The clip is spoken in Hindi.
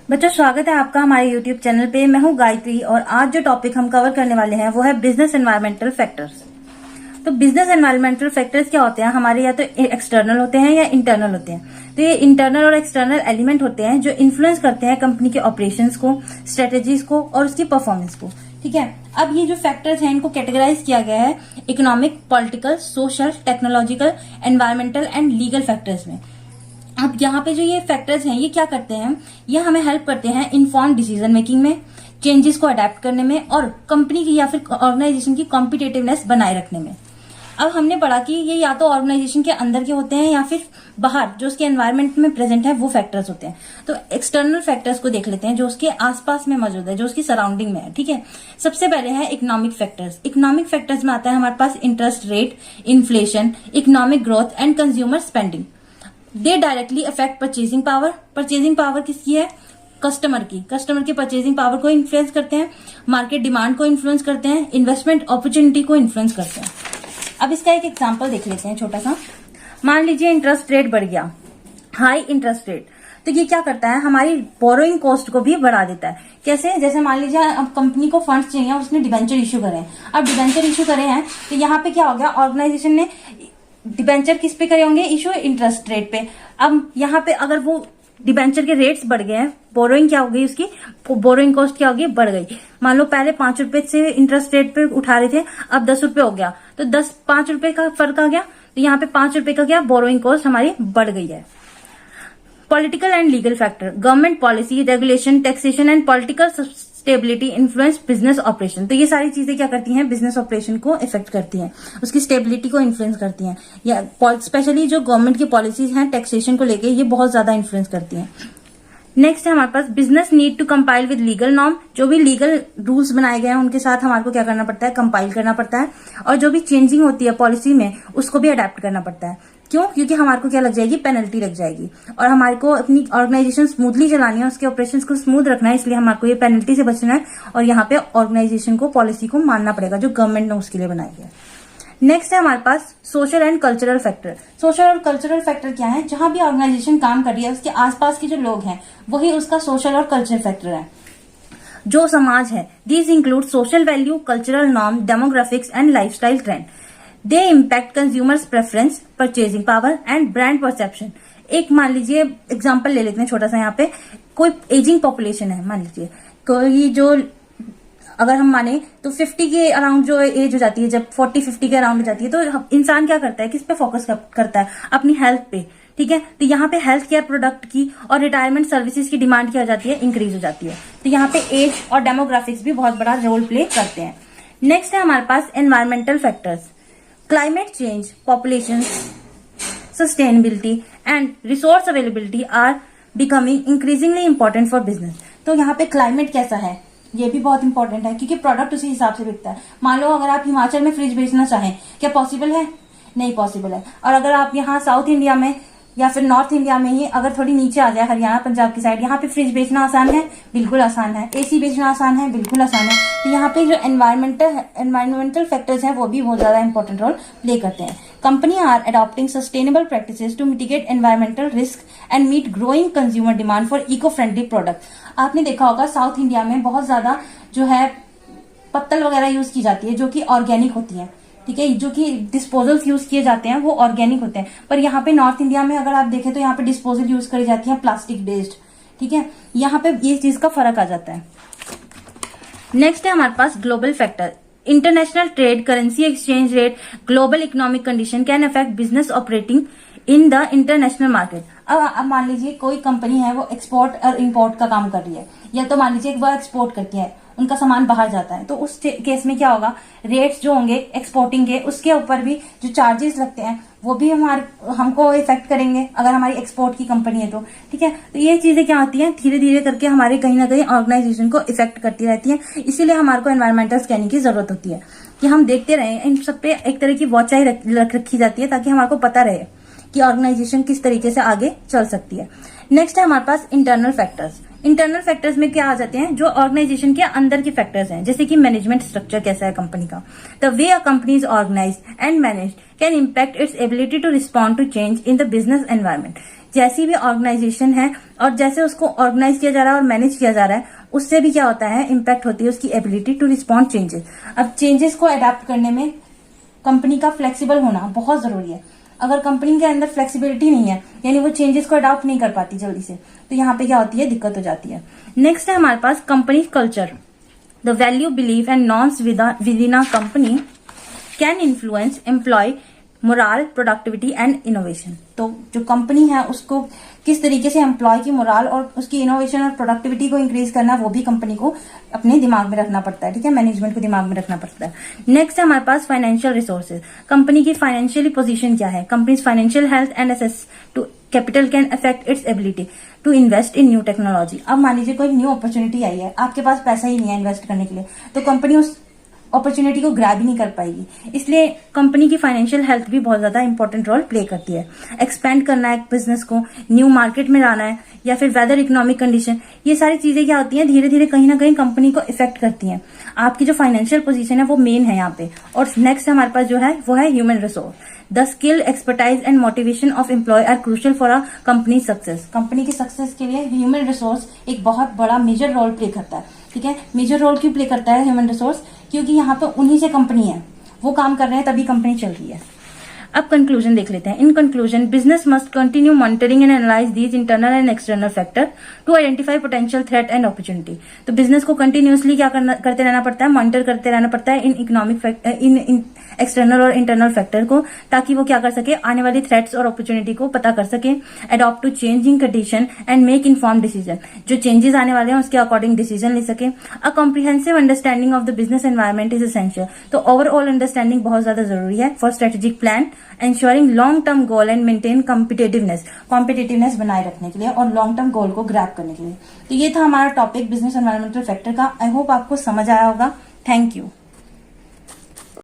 बच्चों, स्वागत है आपका हमारे YouTube चैनल पे। मैं हूँ गायत्री और आज जो टॉपिक हम कवर करने वाले हैं वो है बिजनेस एनवायरमेंटल फैक्टर्स। तो बिजनेस एनवायरमेंटल फैक्टर्स क्या होते हैं हमारे, या तो एक्सटर्नल होते हैं या इंटरनल होते हैं। तो ये इंटरनल और एक्सटर्नल एलिमेंट होते हैं जो इन्फ्लुएंस करते हैं कंपनी के ऑपरेशंस को, स्ट्रेटेजीज को और उसकी परफॉर्मेंस को। ठीक है, अब ये जो फैक्टर्स हैं इनको कैटेगराइज किया गया है economic, political, social, technological, environmental and legal factors में। अब यहाँ पे जो ये फैक्टर्स हैं ये क्या करते हैं, ये हमें हेल्प करते हैं इन्फॉर्म डिसीजन मेकिंग में, चेंजेस को अडेप्ट करने में और कंपनी की या फिर ऑर्गेनाइजेशन की कॉम्पिटिटिवनेस बनाए रखने में। अब हमने पढ़ा कि ये या तो ऑर्गेनाइजेशन के अंदर के होते हैं या फिर बाहर जो उसके एनवायरनमेंट में प्रेजेंट है वो फैक्टर्स होते हैं। तो एक्सटर्नल फैक्टर्स को देख लेते हैं जो उसके आसपास में मौजूद है, जो उसकी सराउंडिंग में है। ठीक है, सबसे पहले है इकोनॉमिक फैक्टर्स। इकोनॉमिक फैक्टर्स में आता है हमारे पास interest rate, inflation, economic growth and consumer spending. They directly affect purchasing power. Purchasing power किसकी है? कस्टमर की। कस्टमर की परचेजिंग पावर को इन्फ्लुएंस करते हैं, मार्केट डिमांड को इन्फ्लुएंस करते हैं, इन्वेस्टमेंट अपॉर्चुनिटी को इन्फ्लुएंस करते हैं। अब इसका एक एग्जांपल देख लेते हैं छोटा सा। मान लीजिए इंटरेस्ट रेट बढ़ गया, हाई इंटरेस्ट रेट, तो ये क्या करता है, हमारी बोरोइंग कॉस्ट को भी बढ़ा देता है। कैसे? जैसे मान लीजिए अब कंपनी को फंड्स चाहिए, उसने डिबेंचर इश्यू करे हैं। अब डिबेंचर इश्यू करे हैं तो यहाँ पे क्या हो गया, ऑर्गेनाइजेशन ने डिबेंचर किस पे करे होंगे, इशू इंटरेस्ट रेट पे। अब यहाँ पे अगर वो डिबेंचर के रेट्स बढ़ गए हैं, बोरोइंग क्या हो गई, उसकी बोरोइंग कॉस्ट क्या हो गई, बढ़ गई। मान लो पहले 5 रुपए से इंटरेस्ट रेट पे उठा रहे थे, अब 10 रुपए हो गया, तो 5 रुपए का फर्क आ गया। तो यहाँ पे 5 रुपए का क्या, बोरोइंग कॉस्ट हमारी बढ़ गई है। Political and legal factor, government policy, regulation, taxation and political stability influence business operation. तो ये सारी चीजें क्या करती हैं, बिजनेस ऑपरेशन को इफेक्ट करती हैं, उसकी स्टेबिलिटी को इन्फ्लुएंस करती हैं। या स्पेशली जो गवर्नमेंट की पॉलिसीज हैं टैक्सेशन को लेके, ये बहुत ज्यादा इन्फ्लुएंस करती हैं। नेक्स्ट है हमारे पास business need to compile with legal norm. जो भी लीगल रूल्स बनाए गए हैं उनके साथ हमारे को क्या करना पड़ता है, कंपाइल करना पड़ता है। और जो भी चेंजिंग होती है पॉलिसी में उसको भी अडेप्ट करना पड़ता है। क्यों? क्योंकि हमारे को क्या लग जाएगी, पेनल्टी लग जाएगी। और हमारे को अपनी ऑर्गेनाइजेशन स्मूथली चलानी है, उसके ऑपरेशंस को स्मूथ रखना है, इसलिए हमारे को ये पेनल्टी से बचना है। और यहाँ पे ऑर्गेनाइजेशन को पॉलिसी को मानना पड़ेगा जो गवर्नमेंट ने उसके लिए बनाई है। नेक्स्ट है हमारे पास social and cultural factor. Social और कल्चरल फैक्टर क्या है, जहां भी ऑर्गेनाइजेशन काम कर रही है उसके आसपास के जो लोग हैं वही उसका सोशल और कल्चरल फैक्टर है। जो समाज है, these include social value, cultural norm, demographics and lifestyle trend. They impact consumers preference, purchasing power and brand perception. एक मान लीजिए एग्जाम्पल ले लेते हैं छोटा सा। यहाँ पे कोई एजिंग पॉपुलेशन है, मान लीजिए कोई जो, अगर हम माने तो 50 के अराउंड जो एज हो जाती है, जब 40-50 के अराउंड हो जाती है, तो इंसान क्या करता है, किस पे फोकस करता है, अपनी हेल्थ पे। ठीक है, तो यहाँ पे हेल्थ केयर प्रोडक्ट की और रिटायरमेंट सर्विसेज की डिमांड क्या हो जाती है, इंक्रीज हो जाती है। तो यहाँ पे एज और डेमोग्राफिक्स भी बहुत बड़ा रोल प्ले करते हैं। नेक्स्ट है हमारे पास environmental factors. Climate change, population, sustainability and resource availability are becoming increasingly important for business. तो यहाँ पे क्लाइमेट कैसा है ये भी बहुत इंपॉर्टेंट है, क्योंकि प्रोडक्ट उसी हिसाब से बिकता है। मान लो अगर आप हिमाचल में फ्रिज बेचना चाहें, क्या पॉसिबल है? नहीं पॉसिबल है। और अगर आप यहाँ साउथ इंडिया में या फिर नॉर्थ इंडिया में ही अगर थोड़ी नीचे आ जाए, हरियाणा पंजाब की साइड, यहाँ पे फ्रिज बेचना आसान है? बिल्कुल आसान है। एसी बेचना आसान है? बिल्कुल आसान है। तो यहाँ पे जो एनवायरमेंटल फैक्टर्स हैं वो भी बहुत ज्यादा इंपॉर्टेंट रोल प्ले करते हैं। Company are adopting sustainable practices to mitigate environmental risk and meet growing consumer demand for eco friendly product. आपने देखा होगा साउथ इंडिया में बहुत ज्यादा जो है पत्तल वगैरह यूज की जाती है जो कि ऑर्गेनिक होती है। ठीक है, जो कि डिस्पोजल्स यूज किए जाते हैं वो ऑर्गेनिक होते हैं। पर यहाँ पे नॉर्थ इंडिया में अगर आप देखें तो यहाँ पे डिस्पोजल यूज करी जाती है प्लास्टिक बेस्ड। ठीक है, यहाँ पे ये चीज का फर्क आ जाता है। नेक्स्ट है हमारे पास global factor. International trade, currency exchange rate, global economic condition can affect business operating in the international market. अब मान लीजिए कोई कंपनी है वो एक्सपोर्ट और इंपोर्ट का काम कर रही है, या तो मान लीजिए वो एक्सपोर्ट करती है, उनका सामान बाहर जाता है, तो उस केस में क्या होगा, रेट्स जो होंगे एक्सपोर्टिंग के उसके ऊपर भी जो चार्जेस लगते हैं वो भी हमको इफेक्ट करेंगे अगर हमारी एक्सपोर्ट की कंपनी है तो। ठीक है, तो ये चीजें क्या होती हैं, धीरे धीरे करके हमारे कहीं ना कहीं ऑर्गेनाइजेशन को इफेक्ट करती रहती हैं। इसीलिए हमारे को एनवायरमेंटल स्कैनिंग की जरूरत होती है कि हम देखते रहें। इन सब पे एक तरह की वॉचाई रखी जाती है ताकि हमारे को पता रहे कि ऑर्गेनाइजेशन किस तरीके से आगे चल सकती है। नेक्स्ट है हमारे पास इंटरनल फैक्टर्स। इंटरनल फैक्टर्स में क्या आ जाते हैं, जो ऑर्गेनाइजेशन के अंदर के फैक्टर्स हैं, जैसे कि मैनेजमेंट स्ट्रक्चर कैसा है कंपनी का, the way a company is organize and manage can impact its ability to respond to change in the business environment. जैसी भी ऑर्गेनाइजेशन है और जैसे उसको ऑर्गेनाइज किया जा रहा है और मैनेज किया जा रहा है, उससे भी क्या होता है, इम्पैक्ट होती है उसकी एबिलिटी टू रिस्पॉन्ड चेंजेस। अब चेंजेस को अडेप्ट करने में कंपनी का फ्लेक्सिबल होना बहुत जरूरी है। अगर कंपनी के अंदर फ्लेक्सिबिलिटी नहीं है, यानी वो चेंजेस को अडॉप्ट नहीं कर पाती जल्दी से, तो यहाँ पे क्या होती है, दिक्कत हो जाती है। नेक्स्ट है हमारे पास company culture. The value, belief and norms within a company can influence employ morale, productivity and innovation. तो जो कंपनी है उसको किस तरीके से एम्प्लॉय की मोराल और उसकी इनोवेशन और प्रोडक्टिविटी को इंक्रीज करना, वो भी कंपनी को अपने दिमाग में रखना पड़ता है, ठीक है, मैनेजमेंट को दिमाग में रखना पड़ता है। नेक्स्ट है हमारे पास फाइनेंशियल रिसोर्सेज। कंपनी की फाइनेंशियली पोजीशन क्या है, companies financial health and access to capital can affect its ability to invest in new technology. अब मान लीजिए कोई न्यू अपॉर्चुनिटी आई है, आपके पास पैसा ही नहीं है इन्वेस्ट करने के लिए, तो कंपनी उस अपॉर्चुनिटी को ग्रैब ही नहीं कर पाएगी। इसलिए कंपनी की फाइनेंशियल हेल्थ भी बहुत ज्यादा इंपॉर्टेंट रोल प्ले करती है। एक्सपेंड करना है बिजनेस को, न्यू मार्केट में लाना है, या फिर वेदर, इकोनॉमिक कंडीशन, ये सारी चीजें क्या होती हैं, धीरे धीरे कहीं ना कहीं कंपनी को इफेक्ट करती हैं। आपकी जो फाइनेंशियल पोजीशन है वो मेन है यहाँ पे। और नेक्स्ट हमारे पास जो है वो है human resource. The skill, expertise and motivation of employ are crucial for a company success. Company की सक्सेस के लिए ह्यूमन रिसोर्स एक बहुत बड़ा मेजर रोल प्ले करता है, ठीक है। मेजर रोल क्यों प्ले करता है ह्यूमन रिसोर्स, क्योंकि यहाँ पे उन्हीं से कंपनी है, वो काम कर रहे हैं तभी कंपनी चल रही है। अब कंक्लूजन देख लेते हैं। In conclusion, business must continue monitoring and analyse these internal and external factor to identify potential threat and opportunity. तो बिजनेस को कंटिन्यूअसली क्या करते रहना पड़ता है, मॉनिटर करते रहना पड़ता है इन इकोनॉमिक इन एक्सटर्नल और इंटरनल फैक्टर को, ताकि वो क्या कर सके, आने वाली थ्रेट्स और अपॉर्चुनिटी को पता कर सके, adopt to changing condition and make inform decision. जो चेंजेस आने वाले हैं उसके अकॉर्डिंग डिसीजन ले सके। A comprehensive understanding of the business environment is essential. तो ओवरऑल अंडरस्टैंडिंग बहुत ज्यादा जरूरी है for strategic plan, ensuring long term goal and maintain competitiveness बनाए रखने के लिए और लॉन्ग टर्म गोल को ग्रैब करने के लिए। तो ये था हमारा टॉपिक बिजनेस एनवायरमेंटल फैक्टर का। आई होप आपको समझ आया होगा। Thank you.